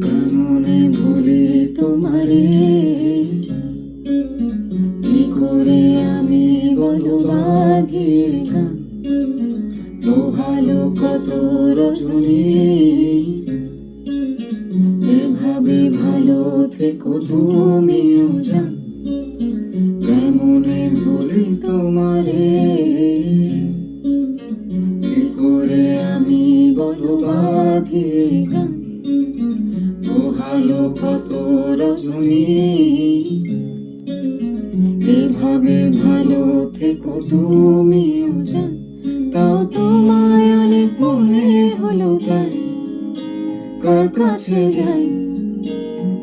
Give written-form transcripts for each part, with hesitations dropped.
কেমনে ভুলি তোমারে, কি করে আমি বলো বাঁধিয়ে গান, পোহালো কত রজনী, এভাবে ভালো থেকো তুমিও জান। কেমনে ভুলি তোমারে, কি করে আমি বলো বাঁধিয়ে গান, পোহালো কত রজনী, এভাবে ভালো থেকো তুমিও জান। তাও তোমায় অনেক মনে হলো তাই, কার কাছে যাই,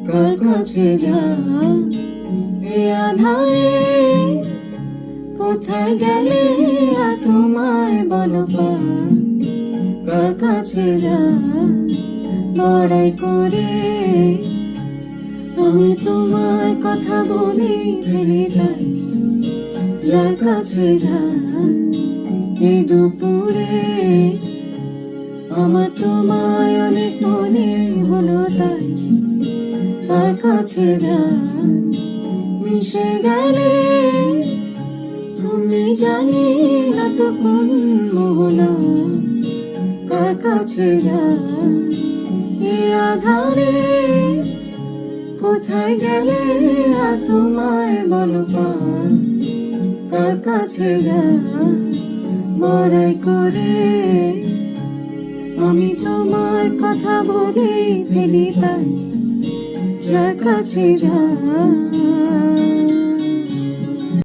কার কাছে যাই, এ আধারে কোথায় গেলে আর তোমায় বলো পাই, কার কাছে যাই, বড়াই করে আমি তোমায় কথা বলি ফেলে তাই, যার কাছে যাই এই দুপুরে, আমার তোমায় অনেক মনে হলো তাই, কার কাছে যাই, মিশে গেলে তুমি জানি না তো কোন মোহনা, কার কাছে যাই, এ আধারে কোথায় গেলে আর তোমায় বলো পাই, কার কাছে যাই, বড়াই করে আমি তোমার কথা বলি ফেলি তাই, যার কাছে যাই।